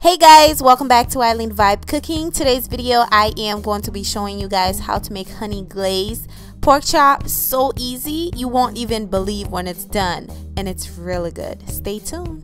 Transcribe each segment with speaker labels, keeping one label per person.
Speaker 1: Hey guys, welcome back to Eileen Vibe Cooking. Today's video I am going to be showing you guys how to make honey glazed pork chop. So easy, you won't even believe when it's done, and it's really good. Stay tuned.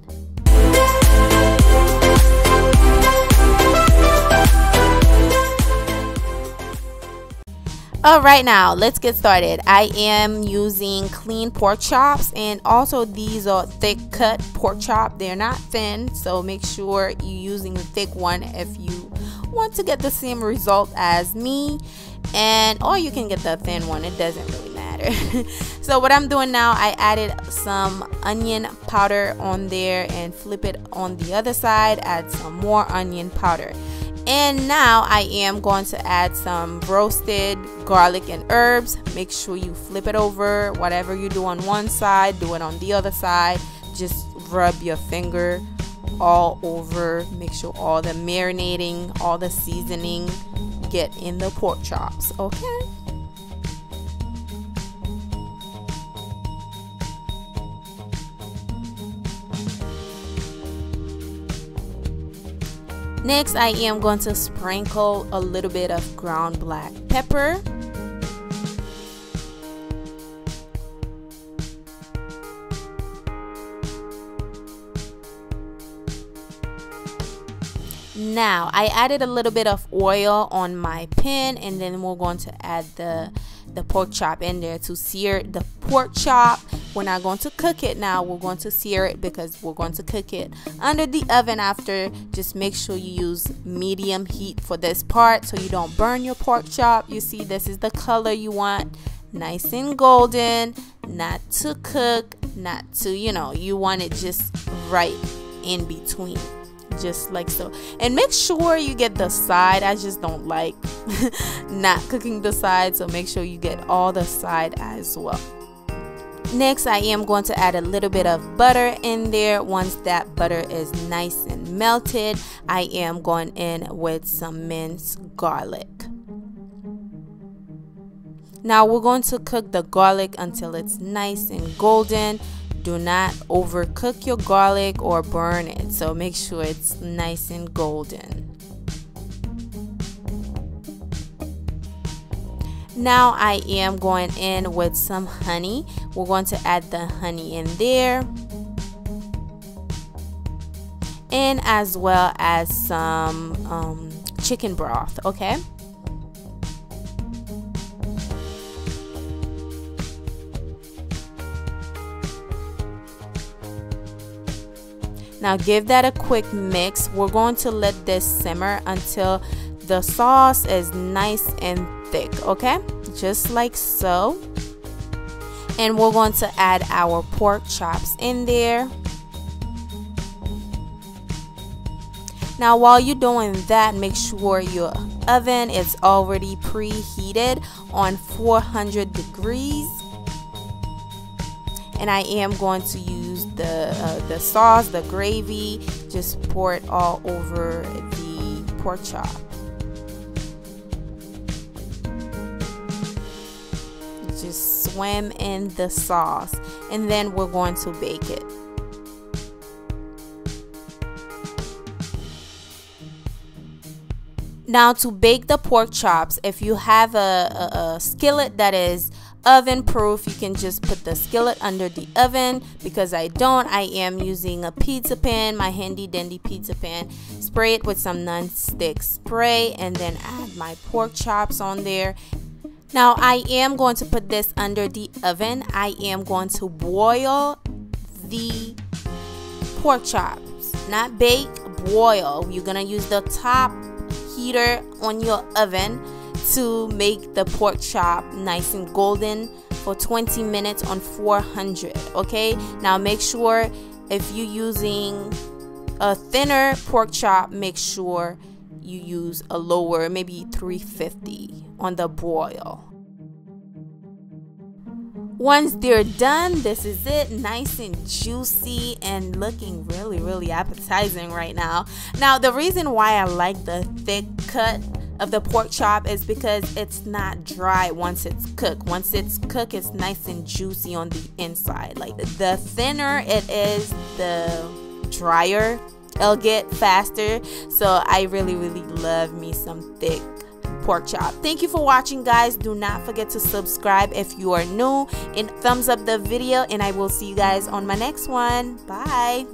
Speaker 1: Alright, now let's get started. I am using clean pork chops, and also these are thick cut pork chop. They're not thin, so make sure you're using the thick one if you want to get the same result as me, or you can get the thin one, it doesn't really matter. So what I'm doing now, I added some onion powder on there and flip it on the other side, add some more onion powder. And now I am going to add some roasted garlic and herbs. Make sure you flip it over. Whatever you do on one side, do it on the other side. Just rub your finger all over. Make sure all the marinating, all the seasoning get in the pork chops, okay? Next, I am going to sprinkle a little bit of ground black pepper. Now, I added a little bit of oil on my pan, and then we're going to add the pork chop in there to sear the pork chop. We're not going to cook it now, we're going to sear it because we're going to cook it under the oven after. Just make sure you use medium heat for this part so you don't burn your pork chop. You see, this is the color you want, nice and golden, not too cook, not too, you want it just right in between, just like so. And make sure you get the side. I just don't like not cooking the side, so make sure you get all the side as well. Next, I am going to add a little bit of butter in there. Once that butter is nice and melted, I am going in with some minced garlic. Now we're going to cook the garlic until it's nice and golden. Do not overcook your garlic or burn it, so make sure it's nice and golden. Now I am going in with some honey. We're going to add the honey in there, and as well as some chicken broth, okay? Now give that a quick mix. We're going to let this simmer until the sauce is nice and thick, okay? Just like so. And we're going to add our pork chops in there. Now while you're doing that, make sure your oven is already preheated on 400 degrees. And I am going to use the sauce, the gravy, just pour it all over the pork chop. Just swim in the sauce, and then we're going to bake it. Now to bake the pork chops, if you have a skillet that is oven proof, you can just put the skillet under the oven. Because I don't, I am using a pizza pan, my handy dandy pizza pan. Spray it with some non-stick spray, and then add my pork chops on there. Now I am going to put this under the oven. I am going to boil the pork chops, not bake, boil. You're gonna use the top heater on your oven to make the pork chop nice and golden for 20 minutes on 400, okay? Now make sure if you're using a thinner pork chop, make sure you use a lower, maybe 350 on the broil. Once they're done, this is it, nice and juicy and looking really appetizing right now. Now the reason why I like the thick cut of the pork chop is because it's not dry once it's cooked. Once it's cooked, it's nice and juicy on the inside. Like the thinner it is, the drier it'll get faster. So I really love me some thick pork chop. Thank you for watching, guys. Do not forget to subscribe if you are new, and thumbs up the video, and I will see you guys on my next one. Bye.